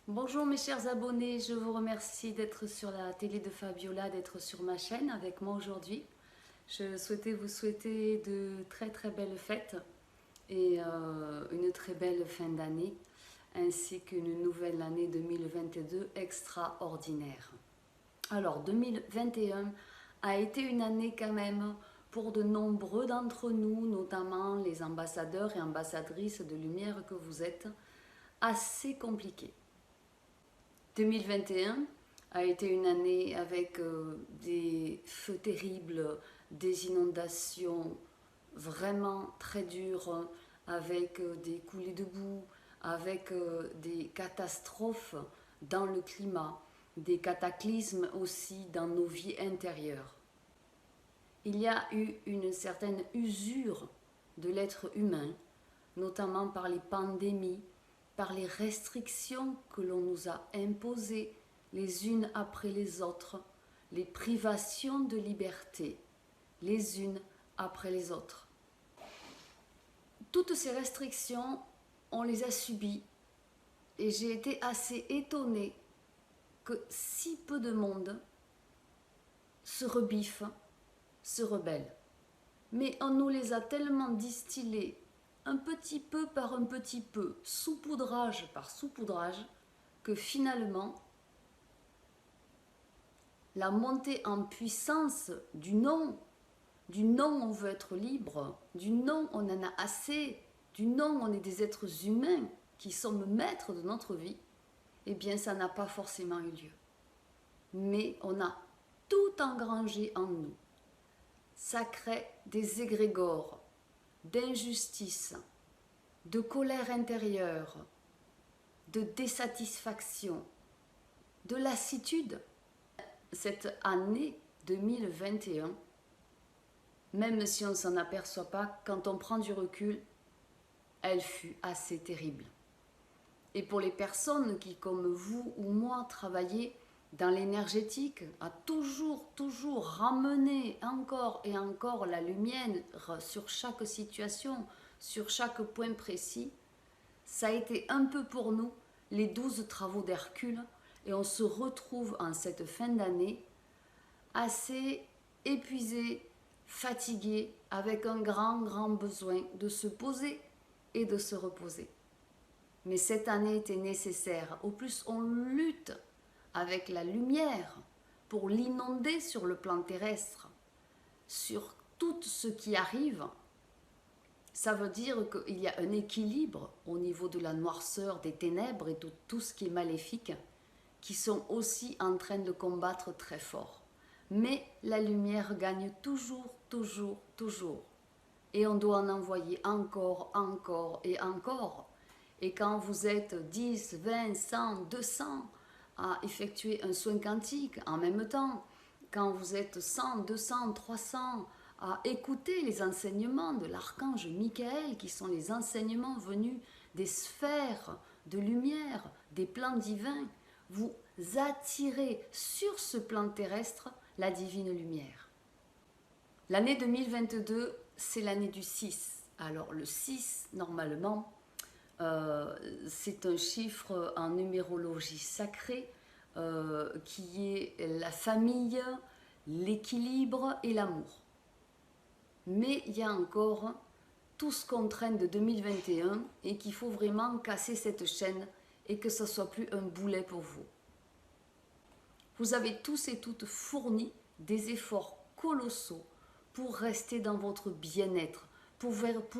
Bonjour mes chers abonnés, je vous remercie d'être sur la télé de Fabiola, d'être sur ma chaîne avec moi aujourd'hui. Je souhaitais vous souhaiter de très très belles fêtes et une très belle fin d'année, ainsi qu'une nouvelle année 2022 extraordinaire. Alors 2021 a été une année quand même pour de nombreux d'entre nous, notamment les ambassadeurs et ambassadrices de lumière que vous êtes, assez compliquée. 2021 a été une année avec des feux terribles, des inondations vraiment très dures, avec des coulées de boue, avec des catastrophes dans le climat, des cataclysmes aussi dans nos vies intérieures. Il y a eu une certaine usure de l'être humain, notamment par les pandémies, par les restrictions que l'on nous a imposées les unes après les autres, les privations de liberté les unes après les autres. Toutes ces restrictions, on les a subies et j'ai été assez étonnée que si peu de monde se rebiffe, se rebelle. Mais on nous les a tellement distillées un petit peu par un petit peu, saupoudrage par saupoudrage, que finalement, la montée en puissance du non on veut être libre, du non on en a assez, du non on est des êtres humains qui sommes maîtres de notre vie, eh bien ça n'a pas forcément eu lieu. Mais on a tout engrangé en nous. Ça crée des égrégores d'injustice, de colère intérieure, de désatisfaction, de lassitude. Cette année 2021, même si on ne s'en aperçoit pas, quand on prend du recul, elle fut assez terrible. Et pour les personnes qui, comme vous ou moi, travaillez dans l'énergétique, à toujours ramener encore et encore la lumière sur chaque situation, sur chaque point précis, ça a été un peu pour nous les 12 travaux d'Hercule, et on se retrouve en cette fin d'année assez épuisé, fatigué, avec un grand besoin de se poser et de se reposer. Mais cette année était nécessaire. Au plus, on lutte avec la lumière pour l'inonder sur le plan terrestre, sur tout ce qui arrive. Ça veut dire qu'il y a un équilibre au niveau de la noirceur, des ténèbres et de tout ce qui est maléfique, qui sont aussi en train de combattre très fort. Mais la lumière gagne toujours. Et on doit en envoyer encore et encore. Et quand vous êtes 10, 20, 100, 200 à effectuer un soin quantique en même temps, quand vous êtes 100, 200, 300 à écouter les enseignements de l'archange Michael, qui sont les enseignements venus des sphères de lumière, des plans divins, vous attirez sur ce plan terrestre la divine lumière. L'année 2022, c'est l'année du 6. Alors le 6, normalement, c'est un chiffre en numérologie sacrée qui est la famille, l'équilibre et l'amour. Mais il y a encore tout ce qu'on traîne de 2021 et qu'il faut vraiment casser cette chaîne et que ce ne soit plus un boulet pour vous. Vous avez tous et toutes fourni des efforts colossaux pour rester dans votre bien-être, pour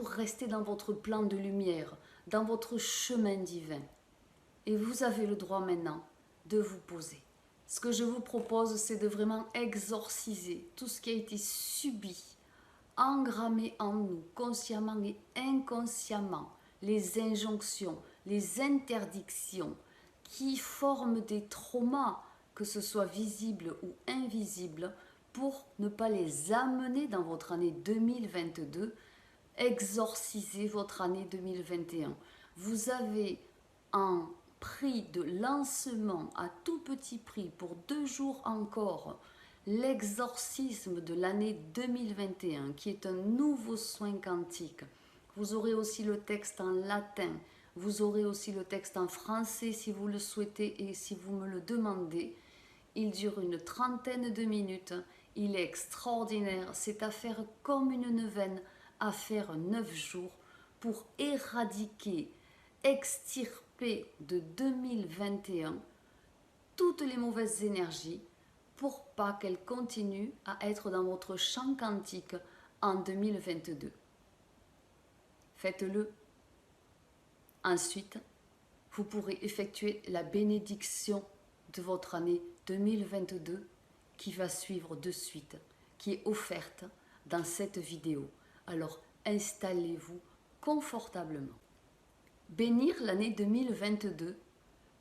rester dans votre plan de lumière, dans votre chemin divin. Et vous avez le droit maintenant de vous poser. Ce que je vous propose, c'est de vraiment exorciser tout ce qui a été subi, engrammé en nous, consciemment et inconsciemment, les injonctions, les interdictions qui forment des traumas, que ce soit visibles ou invisibles, pour ne pas les amener dans votre année 2022, exorciser votre année 2021. Vous avez un prix de lancement à tout petit prix pour 2 jours encore, l'exorcisme de l'année 2021, qui est un nouveau soin quantique. Vous aurez aussi le texte en latin Vous aurez aussi le texte en français si vous le souhaitez et si vous me le demandez. Il dure une trentaine de minutes. Il est extraordinaire. C'est à faire comme une neuvaine, à faire 9 jours pour éradiquer, extirper de 2021 toutes les mauvaises énergies pour pas qu'elles continuent à être dans votre champ quantique en 2022. Faites-le. Ensuite, vous pourrez effectuer la bénédiction de votre année 2022 qui va suivre de suite, qui est offerte dans cette vidéo. Alors installez-vous confortablement. Bénir l'année 2022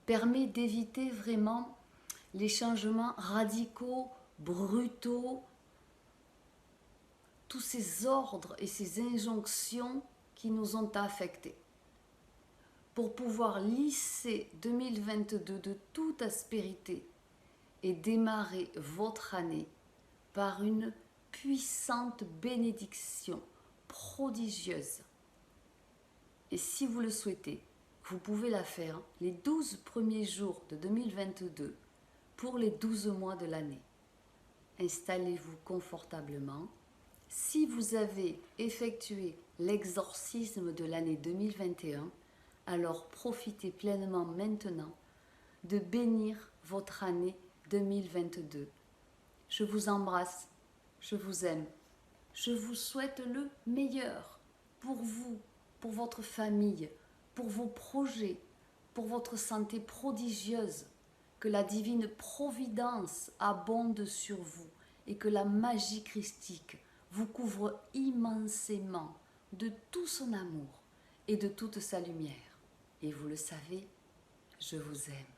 permet d'éviter vraiment les changements radicaux, brutaux, tous ces ordres et ces injonctions qui nous ont affectés. Pour pouvoir lisser 2022 de toute aspérité et démarrer votre année par une puissante bénédiction prodigieuse. Et si vous le souhaitez, vous pouvez la faire les 12 premiers jours de 2022 pour les 12 mois de l'année. Installez-vous confortablement. Si vous avez effectué l'exorcisme de l'année 2021, alors profitez pleinement maintenant de bénir votre année 2022. Je vous embrasse, je vous aime, je vous souhaite le meilleur pour vous, pour votre famille, pour vos projets, pour votre santé prodigieuse. Que la divine providence abonde sur vous et que la magie christique vous couvre immensément de tout son amour et de toute sa lumière. Et vous le savez, je vous aime.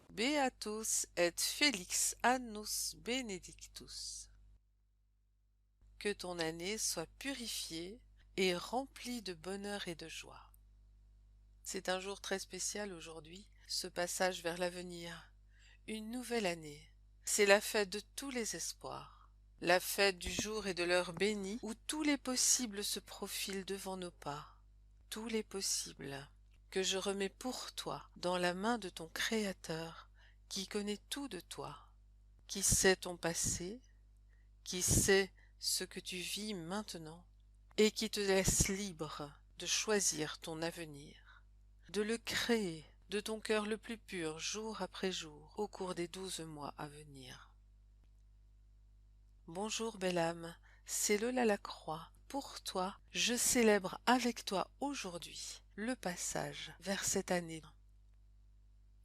Beatus et Felix annus benedictus. Que ton année soit purifiée et remplie de bonheur et de joie. C'est un jour très spécial aujourd'hui, ce passage vers l'avenir, une nouvelle année. C'est la fête de tous les espoirs, la fête du jour et de l'heure bénie où tous les possibles se profilent devant nos pas, tous les possibles que je remets pour toi dans la main de ton Créateur qui connaît tout de toi, qui sait ton passé, qui sait ce que tu vis maintenant et qui te laisse libre de choisir ton avenir, de le créer de ton cœur le plus pur jour après jour au cours des 12 mois à venir. Bonjour belle âme, c'est Lola Lacroix. Pour toi, je célèbre avec toi aujourd'hui le passage vers cette année.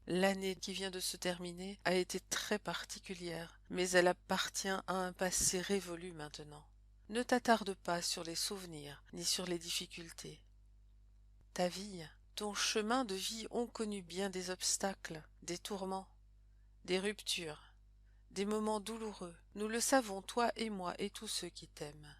L'année qui vient de se terminer a été très particulière, mais elle appartient à un passé révolu maintenant. Ne t'attarde pas sur les souvenirs ni sur les difficultés. Ta vie, ton chemin de vie ont connu bien des obstacles, des tourments, des ruptures, des moments douloureux. Nous le savons, toi et moi et tous ceux qui t'aiment.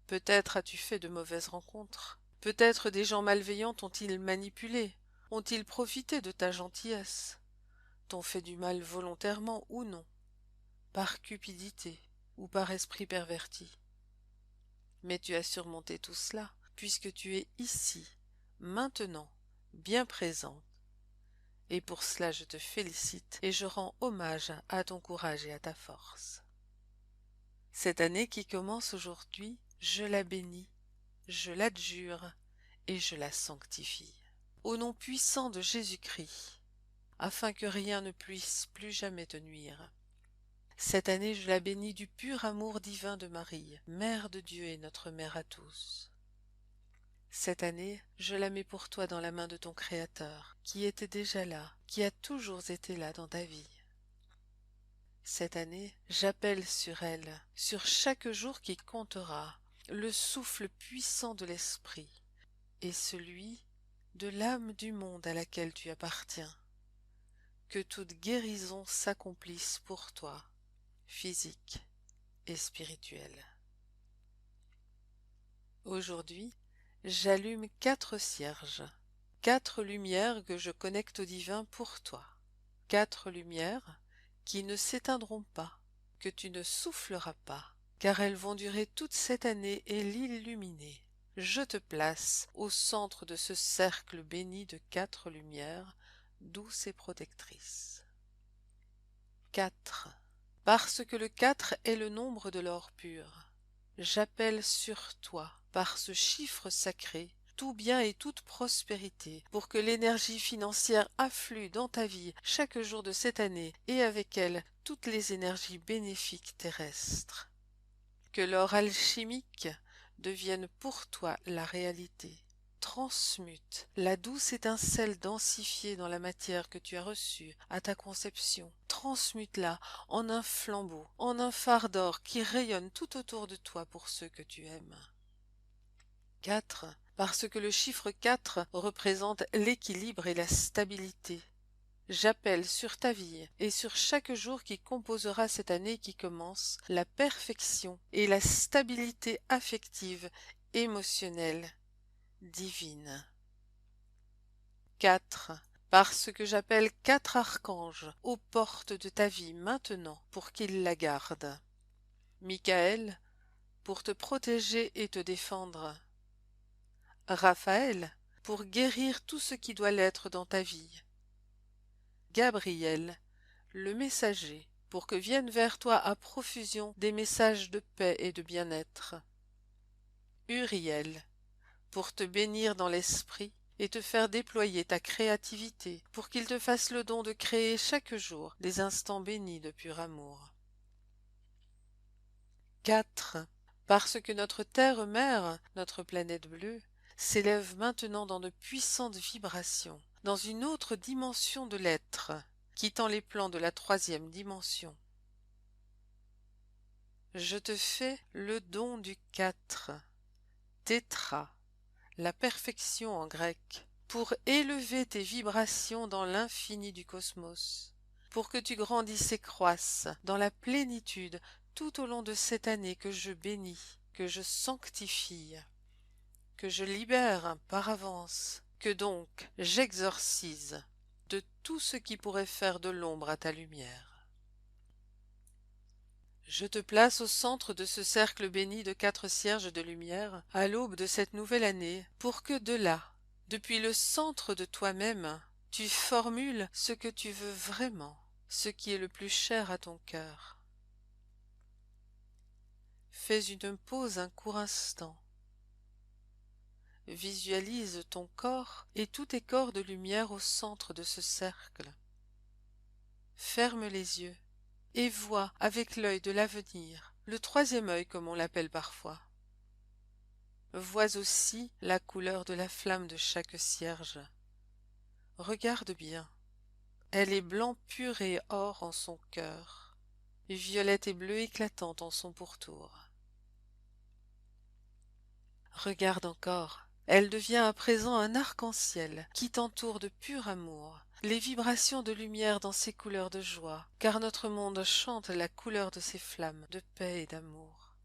Peut-être as-tu fait de mauvaises rencontres. Peut-être des gens malveillants t'ont-ils manipulé, ont-ils profité de ta gentillesse, t'ont fait du mal volontairement ou non, par cupidité ou par esprit perverti. Mais tu as surmonté tout cela, puisque tu es ici, maintenant, bien présente. Et pour cela je te félicite et je rends hommage à ton courage et à ta force. Cette année qui commence aujourd'hui, je la bénis, je l'adjure et je la sanctifie. Au nom puissant de Jésus-Christ, afin que rien ne puisse plus jamais te nuire. Cette année, je la bénis du pur amour divin de Marie, Mère de Dieu et notre Mère à tous. Cette année, je la mets pour toi dans la main de ton Créateur, qui était déjà là, qui a toujours été là dans ta vie. Cette année, j'appelle sur elle, sur chaque jour qui comptera, le souffle puissant de l'Esprit, et celui de l'âme du monde à laquelle tu appartiens. Que toute guérison s'accomplisse pour toi, physique et spirituelle. Aujourd'hui, j'allume 4 cierges, 4 lumières que je connecte au divin pour toi, 4 lumières qui ne s'éteindront pas, que tu ne souffleras pas, car elles vont durer toute cette année et l'illuminer. je te place au centre de ce cercle béni de 4 lumières, douces et protectrices. 4. Parce que le 4 est le nombre de l'or pur, j'appelle sur toi, par ce chiffre sacré, tout bien et toute prospérité, pour que l'énergie financière afflue dans ta vie chaque jour de cette année, et avec elle toutes les énergies bénéfiques terrestres. Que l'or alchimique devienne pour toi la réalité. Transmute la douce étincelle densifiée dans la matière que tu as reçue à ta conception. Transmute-la en un flambeau, en un phare d'or qui rayonne tout autour de toi pour ceux que tu aimes. 4. Parce que le chiffre 4 représente l'équilibre et la stabilité. J'appelle sur ta vie et sur chaque jour qui composera cette année qui commence la perfection et la stabilité affective, émotionnelle, divine. 4. Parce que j'appelle 4 archanges aux portes de ta vie maintenant pour qu'ils la gardent. Michael, pour te protéger et te défendre. Raphaël, pour guérir tout ce qui doit l'être dans ta vie. Gabriel, le messager, pour que viennent vers toi à profusion des messages de paix et de bien-être. Uriel, pour te bénir dans l'esprit et te faire déployer ta créativité, pour qu'il te fasse le don de créer chaque jour des instants bénis de pur amour. 4. Parce que notre terre-mère, notre planète bleue, s'élève maintenant dans de puissantes vibrations, dans une autre dimension de l'être, quittant les plans de la 3e dimension. Je te fais le don du 4, tétra, la perfection en grec, pour élever tes vibrations dans l'infini du cosmos, pour que tu grandisses et croisses dans la plénitude tout au long de cette année que je bénis, que je sanctifie, que je libère par avance, que donc j'exorcise de tout ce qui pourrait faire de l'ombre à ta lumière. Je te place au centre de ce cercle béni de 4 cierges de lumière à l'aube de cette nouvelle année, pour que de là, depuis le centre de toi-même, tu formules ce que tu veux vraiment, ce qui est le plus cher à ton cœur. Fais une pause un court instant. Visualise ton corps et tous tes corps de lumière au centre de ce cercle. Ferme les yeux et vois avec l'œil de l'avenir, le 3e œil comme on l'appelle parfois. Vois aussi la couleur de la flamme de chaque cierge. Regarde bien. Elle est blanc pur et or en son cœur, violette et bleu éclatante en son pourtour. Regarde encore. Elle devient à présent un arc-en-ciel qui t'entoure de pur amour, les vibrations de lumière dans ses couleurs de joie, car notre monde chante la couleur de ses flammes de paix et d'amour.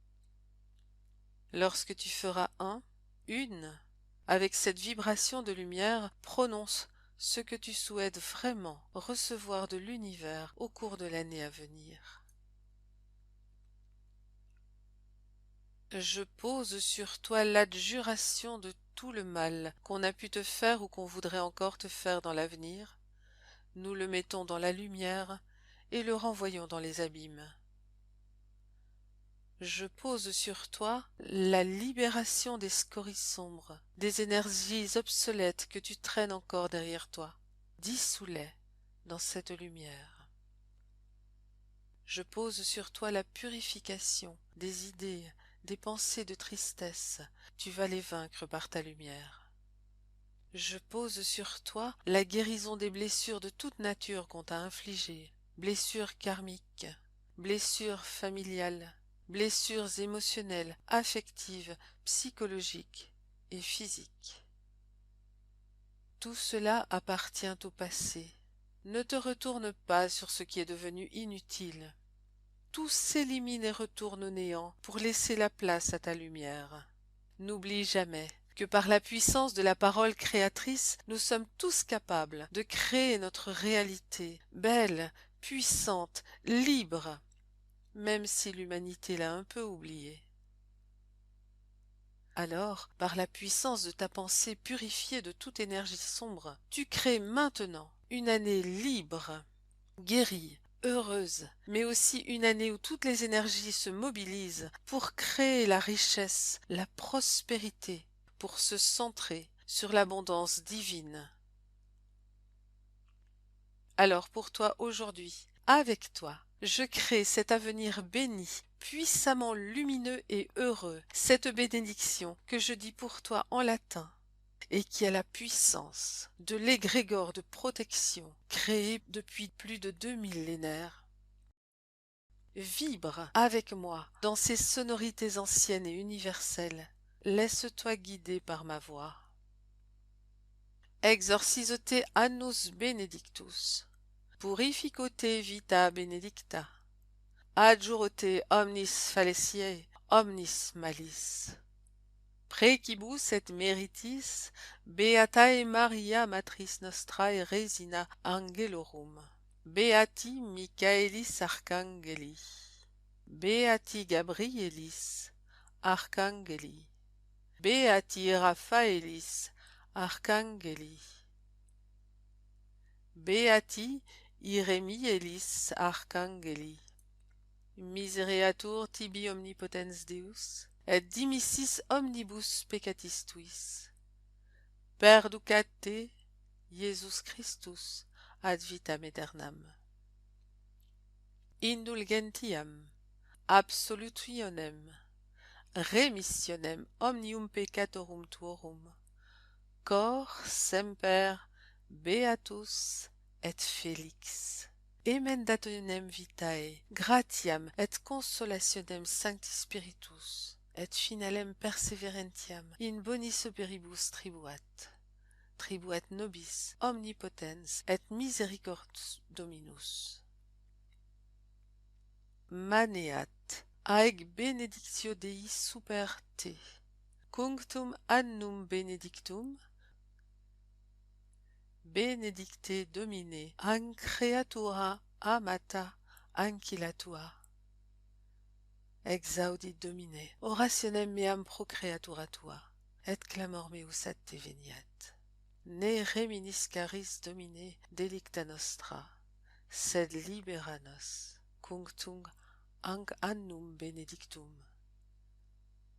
Lorsque tu feras une, avec cette vibration de lumière, prononce ce que tu souhaites vraiment recevoir de l'univers au cours de l'année à venir. Je pose sur toi l'adjuration de tout le mal qu'on a pu te faire ou qu'on voudrait encore te faire dans l'avenir. Nous le mettons dans la lumière et le renvoyons dans les abîmes. Je pose sur toi la libération des scories sombres, des énergies obsolètes que tu traînes encore derrière toi. Dissous-les dans cette lumière. Je pose sur toi la purification des idées, des pensées de tristesse, tu vas les vaincre par ta lumière. Je pose sur toi la guérison des blessures de toute nature qu'on t'a infligées, blessures karmiques, blessures familiales, blessures émotionnelles, affectives, psychologiques et physiques. Tout cela appartient au passé. Ne te retourne pas sur ce qui est devenu inutile. Tout s'élimine et retourne au néant pour laisser la place à ta lumière. N'oublie jamais que par la puissance de la parole créatrice, nous sommes tous capables de créer notre réalité, belle, puissante, libre, même si l'humanité l'a un peu oubliée. Alors, par la puissance de ta pensée purifiée de toute énergie sombre, tu crées maintenant une année libre, guérie, heureuse, mais aussi une année où toutes les énergies se mobilisent pour créer la richesse, la prospérité, pour se centrer sur l'abondance divine. Alors pour toi aujourd'hui, avec toi, je crée cet avenir béni, puissamment lumineux et heureux, cette bénédiction que je dis pour toi en latin, et qui a la puissance de l'égrégore de protection créé depuis plus de 2 millénaires. Vibre avec moi dans ces sonorités anciennes et universelles. Laisse-toi guider par ma voix. Exorcise te annus benedictus. Purifico te vita benedicta. Adjuro te omnis falesiae, omnis malis. Precibus et meritis, beatae Maria matris nostrae resina angelorum. Beati Michaelis archangeli. Beati Gabrielis archangeli. Beati Raphaelis archangeli. Beati Iremielis archangeli. Misereatur tibi omnipotens Deus, et dimissis omnibus peccatis tuis. Perducat te, Iesus Christus, ad vitam aeternam. Indulgentiam, absolutionem, remissionem omnium peccatorum tuorum, cor semper beatus et felix. Emendationem vitae, gratiam et consolationem Sancti Spiritus, et finalem perseverentiam in bonis operibus tribuat. Tribuat nobis omnipotens et misericordus Dominus. Maneat, aeg benedictio Dei super te, cunctum annum benedictum, benedicte Domine, an creatura amata ancilla tua. Exaudit Domine, orationem meam pro creatura tua, et clamor meus ad te veniat. Ne reminis caris Domine delicta nostra, sed libera nos, cunctum anc annum benedictum.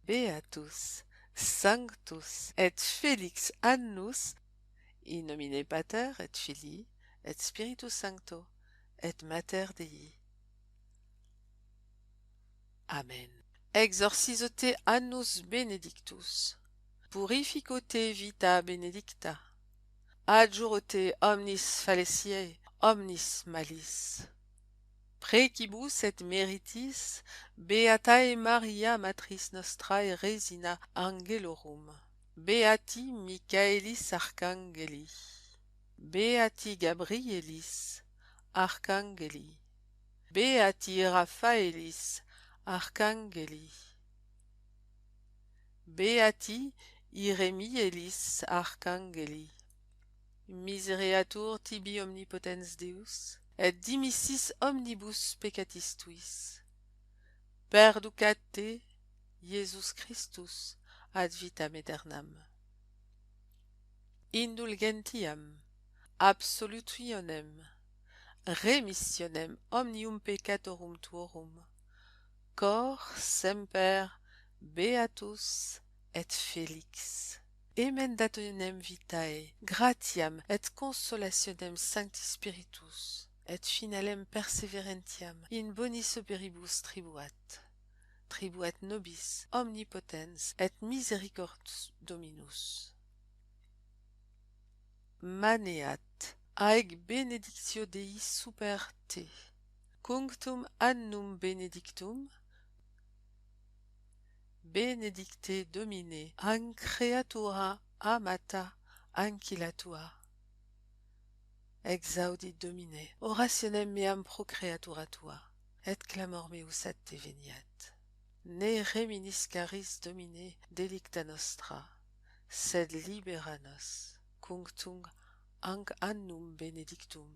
Beatus, Sanctus, et Felix annus, in nomine Pater et Filii, et Spiritus Sancto, et Mater Dei. Amen. Exorcizo te annus benedictus, purifico te vita benedicta, adjuro te omnis falesiae, omnis malis. Precibus et meritis, beatae Maria matris nostrae resina angelorum. Beati Michaelis archangeli. Beati Gabrielis archangeli. Beati Raphaelis archangeli. Beati Iremielis archangeli. Misereatur tibi omnipotens Deus, et dimissis omnibus peccatis tuis. Perducat te, Iesus Christus, ad vitam aeternam. Indulgentiam, absolutionem, remissionem omnium peccatorum tuorum, cor semper beatus et felix. Emendationem vitae, gratiam et consolationem Sancti Spiritus, et finalem perseverentiam in bonis operibus tribuat. Tribuat nobis omnipotens et misericordus Dominus. Maneat, aeg benedictio Dei super te, cunctum annum benedictum, benedicte Domine, an creatura amata ancilla tua. Exaudit Domine, orationem meam pro creatura tua, et clamor meus ad te veniat. Ne reminis caris Domine delicta nostra, sed libera nos, cunctum anc annum benedictum.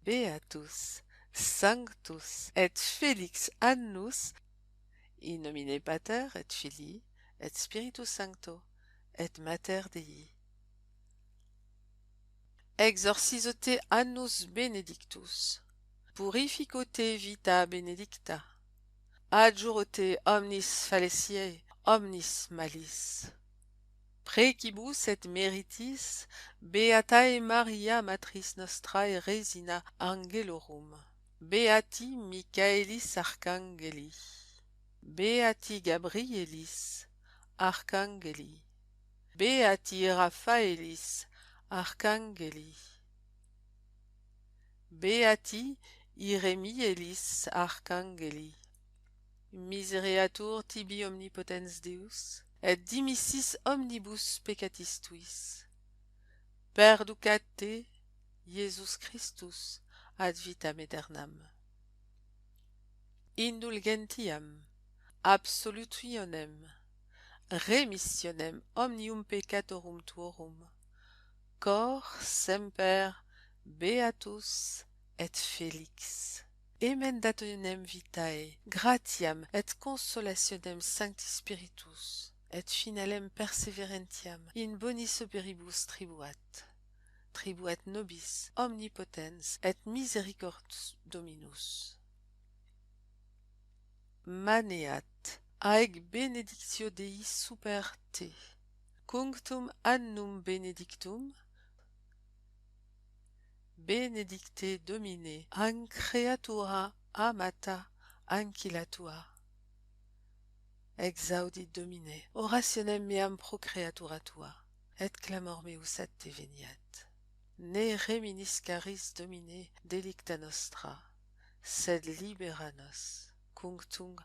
Beatus, Sanctus, et Felix annus, in nomine Pater et Filii, et Spiritus Sancto, et Mater Dei. Exorcizo te annus benedictus, purifico te vita benedicta, adjuro te omnis fallaciae, omnis malis. Precibus et meritis, Beatae Maria Matris Nostrae Resina Angelorum, Beati Michaelis Archangeli, Beati Gabrielis Archangeli, Beati Raphaelis Archangeli, Beati Iremielis Archangeli, Misereatur tibi omnipotens Deus, et dimissis omnibus peccatis tuis. Perducat te, Iesus Christus, ad vitam aeternam. Indulgentiam, absolutionem, remissionem omnium peccatorum tuorum, cor semper beatus et felix. Emendationem vitae, gratiam et consolationem Sancti Spiritus, et finalem perseverentiam in bonis operibus tribuat. Tribuat nobis omnipotens et misericors Dominus. Maneat, aeg benedictio Dei super te, cunctum annum benedictum, benedicte Domine, an creatura amata ancilla tua. Exaudit Domine, orationem meam pro creatura tua, et clamor meus ad te veniat. Ne reminis caris Domine delicta nostra, sed libera nos, cunctum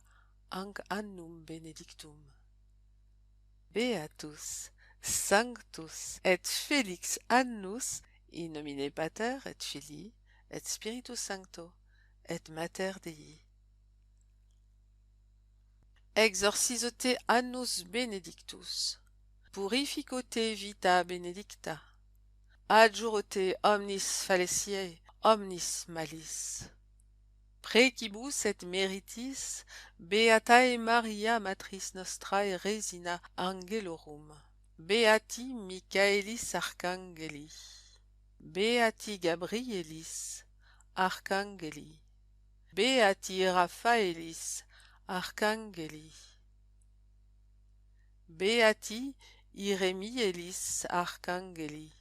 anc annum benedictum. Beatus, Sanctus, et Felix annus, in nomine Pater et Filii, et Spiritus Sancto, et Mater Dei. Exorcizo te annus benedictus, purifico te vita benedicta, adjuro te omnis fallaciae, omnis malis. Precibus et meritis, Beatae Maria Matris Nostrae Resina Angelorum, Beati Michaelis Archangeli, Beati Gabrielis Archangeli, Beati Raphaelis Archangeli, Beati Iremielis Archangeli,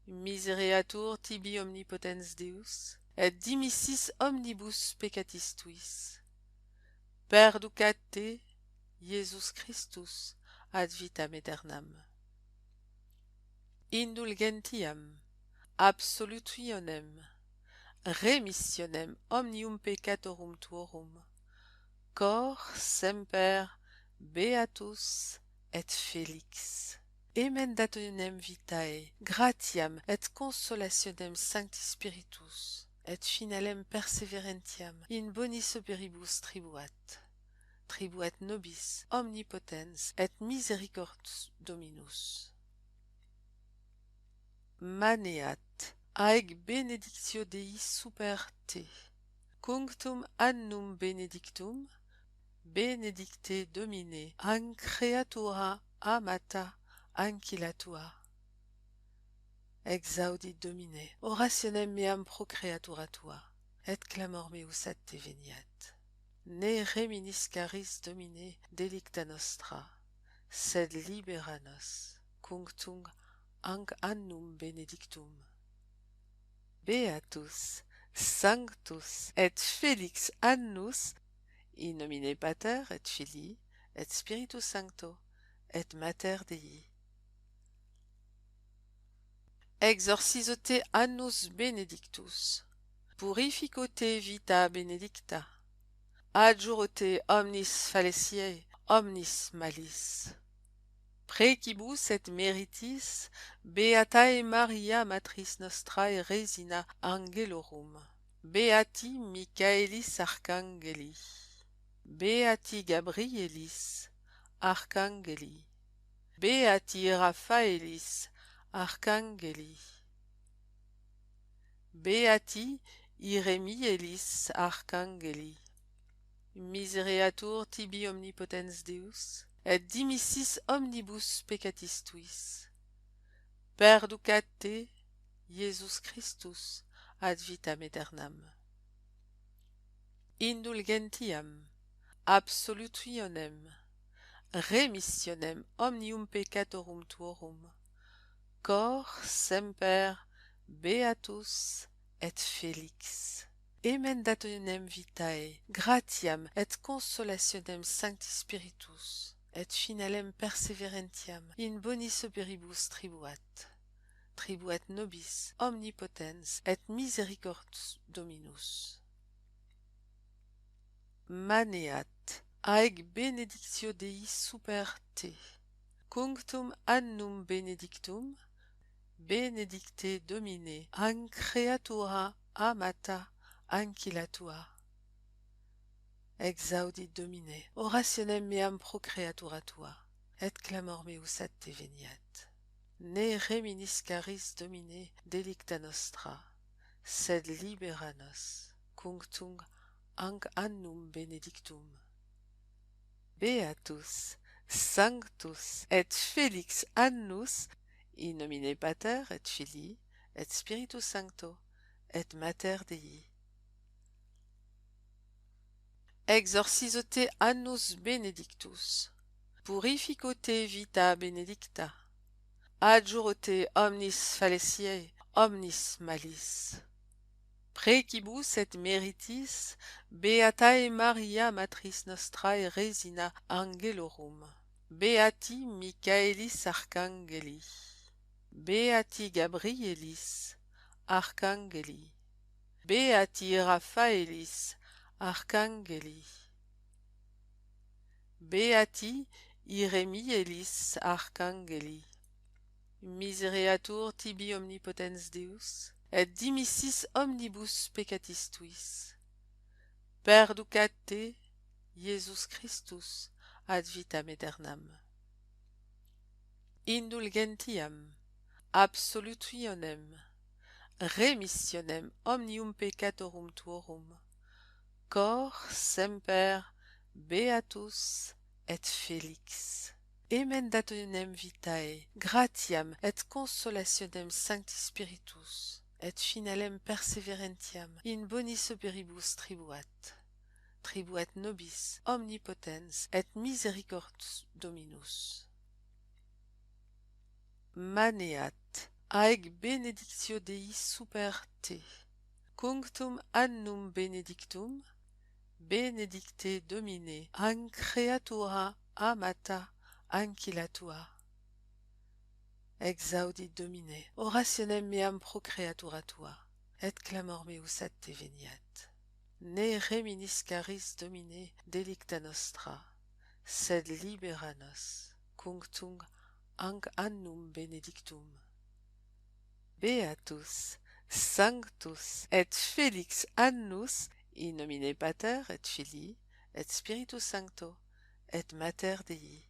Misereatur tibi omnipotens Deus, et dimissis omnibus peccatis tuis. Perducat te, Iesus Christus, ad vitam aeternam. Indulgentiam, absolutionem, remissionem omnium peccatorum tuorum, cor semper beatus et felix. Emendationem vitae, gratiam et consolationem Sancti Spiritus, et finalem perseverentiam in bonis operibus tribuat. Tribuat nobis omnipotens et misericors Dominus. Maneat, aeg benedictio Dei super te, cunctum annum benedictum, benedicte Domine, an creatura amata ancilla tua. Exaudit Domine, orationem meam pro creatura tua, et clamor meus ad te veniat. Ne reminis caris Domine delicta nostra, sed libera nos, cunctum anc annum benedictum. Beatus, Sanctus, et Felix annus, in nomine Pater et Filii, et Spiritus Sancto, et Mater Dei. Exorcizo te annus benedictus, purifico te vita benedicta, adjuro te omnis fallaciae, omnis malis. Precibus et meritis, Beatae Maria Matris Nostrae Resina Angelorum, Beati Michaelis Archangeli, Beati Gabrielis Archangeli, Beati Raphaelis Archangeli, Beati Iremielis Archangeli, Misereatur tibi omnipotens Deus, et dimissis omnibus peccatis tuis, perducat te, Iesus Christus, ad vitam aeternam. Indulgentiam, absolutionem, remissionem omnium peccatorum tuorum, cor semper beatus et felix. Emendationem vitae, gratiam et consolationem Sancti Spiritus, et finalem perseverentiam in bonis operibus tribuat nobis omnipotens et misericordus Dominus. Maneat, aeg benedictio Dei super te, cunctum annum benedictum, benedicte Domine, an creatura amata ancilla tua. Exaudit Domine, orationem meam pro creatura tua, et clamor meus ad te veniat. Ne reminis caris Domine delicta nostra, sed libera nos, cunctum anc annum benedictum. Beatus, Sanctus, et Felix annus, in nomine Pater et Filii, et Spiritus Sancto, et Mater Dei. Exorcizo te annus benedictus, purifico te vita benedicta, adjuro te omnis falesiae, omnis malis. Precibus et meritis Beatae Maria Matris Nostrae Resina Angelorum, Beati Michaelis Archangeli, Beati Gabrielis Archangeli, Beati Raphaelis Archangeli, Beati Iremielis Archangeli, Misereatur tibi omnipotens Deus, et dimissis omnibus peccatis tuis, perducat te, Iesus Christus, ad vitam aeternam. Indulgentiam, absolutionem, remissionem omnium peccatorum tuorum, cor semper beatus et felix. Emendationem vitae, gratiam et consolationem Sancti Spiritus, et finalem perseverentiam in bonis operibus tribuat nobis omnipotens et misericordus Dominus. Maneat, aeg benedictio Dei super te, cunctum annum benedictum, benedicte Domine, an creatura amata ancilla tua. Exaudit Domine, orationem meam pro creatura tua, et clamor meus ad te veniat. Ne reminis caris Domine delicta nostra, sed libera nos, cunctum anc annum benedictum. Beatus, Sanctus, et Felix annus, in nomine Pater et Filii, et Spiritus Sancto, et Mater Dei.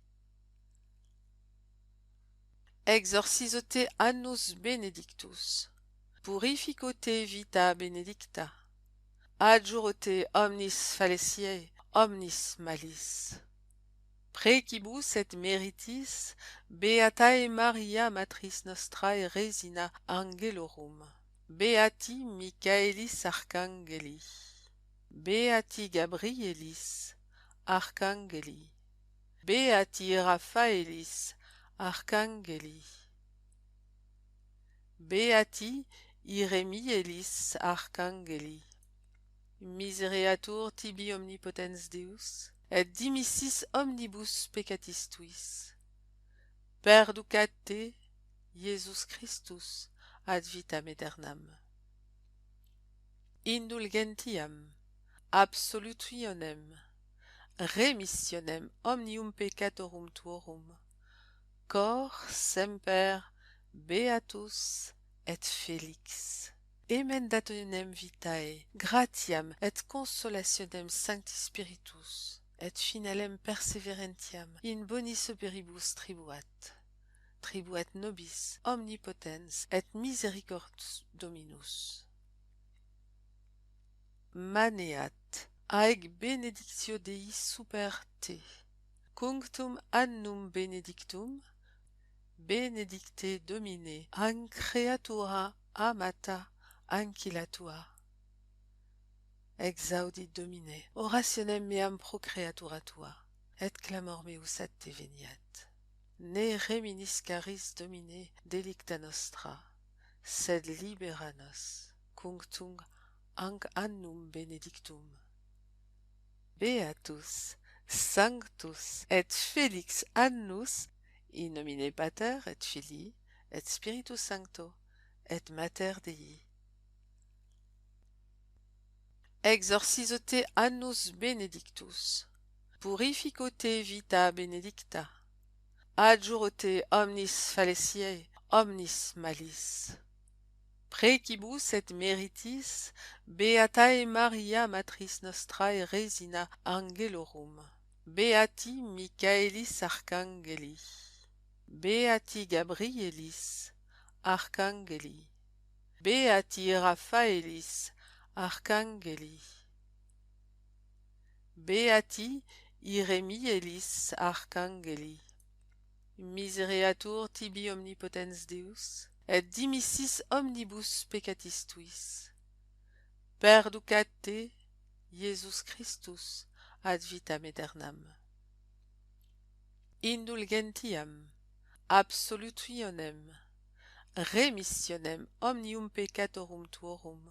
Exorcizo te annus benedictus, purifico te vita benedicta, adjuro te omnis falesiae, omnis malis. Precibus et meritis Beatae Maria Matris Nostrae Resina Angelorum, Beati Michaelis Archangeli, Beati Gabrielis Archangeli, Beati Raphaelis Archangeli, Beati Iremielis Archangeli, Misereatur tibi omnipotens Deus, et dimissis omnibus peccatis tuis, perducat te, Iesus Christus, ad vitam aeternam. Indulgentiam, absolutionem, remissionem omnium peccatorum tuorum, cor semper beatus et felix. Emendationem vitae, gratiam et consolationem Sancti Spiritus, et finalem perseverentiam in bonis operibus tribuat nobis omnipotens et misericordus Dominus. Maneat, aeg benedictio Dei super te, Cunctum annum benedictum, benedicte Domine, an creatura amata ancilla tua. Exaudit Domine, orationem meam pro creatura tua, et clamor meus ad te veniat. Ne reminis caris Domine delicta nostra, sed libera nos, cunctum anc annum benedictum. Beatus, Sanctus, et Felix annus, in nomine Pater et Filii, et Spiritus Sancto, et Mater Dei. Exorcizo te annus benedictus, purifico te vita benedicta, adjuro te omnis fallaciae, omnis malis. Precibus et meritis, Beatae Maria Matris Nostrae Resina Angelorum, Beati Michaelis Arcangeli, Beati Gabrielis Arcangeli, Beati Raphaelis Arcangeli, Beati Iremielis Arcangeli, Misereatur tibi omnipotens Deus, et dimissis omnibus peccatis tuis. Perducat te, Iesus Christus, ad vitam aeternam. Indulgentiam, absolutionem, remissionem omnium peccatorum tuorum,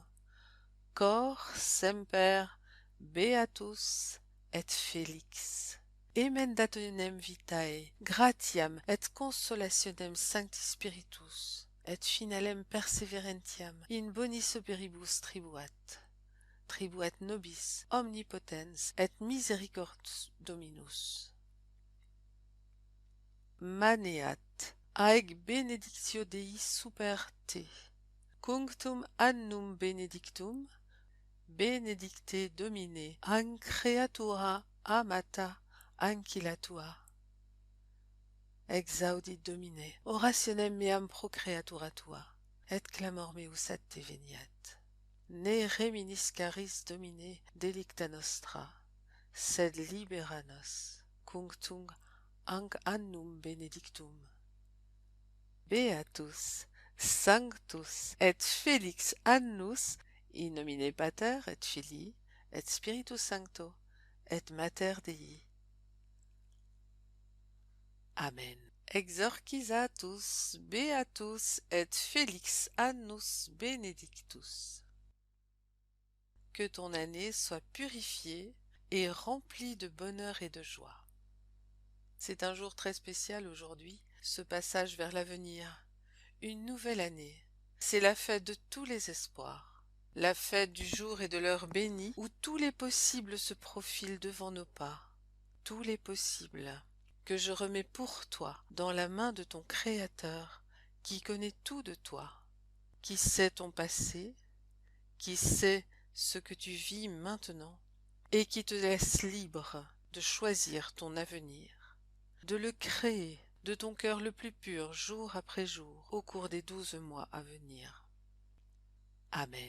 cor semper beatus et Felix. Emendationem vitae, gratiam et consolationem Sancti Spiritus, et finalem perseverentiam in bonis operibus tribuat. Tribuat nobis omnipotens et misericors Dominus. Maneat, aeg benedictio Dei super te, cunctum annum benedictum, benedicte Domine, an creatura amata ancilla tua. Exaudit Domine, orationem meam pro creatura tua, et clamor meus ad te veniat. Ne reminis caris Domine delicta nostra, sed libera nos, cunctum anc annum benedictum. Beatus, Sanctus, et Felix annus, in nomine Pater et Filii, et Spiritus Sancto, et Mater Dei. Amen. Exorcisatus, Beatus, et Felix annus benedictus. Que ton année soit purifiée et remplie de bonheur et de joie. C'est un jour très spécial aujourd'hui, ce passage vers l'avenir. Une nouvelle année. C'est la fête de tous les espoirs. La fête du jour et de l'heure bénie où tous les possibles se profilent devant nos pas. Tous les possibles que je remets pour toi dans la main de ton Créateur qui connaît tout de toi, qui sait ton passé, qui sait ce que tu vis maintenant et qui te laisse libre de choisir ton avenir, de le créer de ton cœur le plus pur jour après jour au cours des 12 mois à venir. Amen.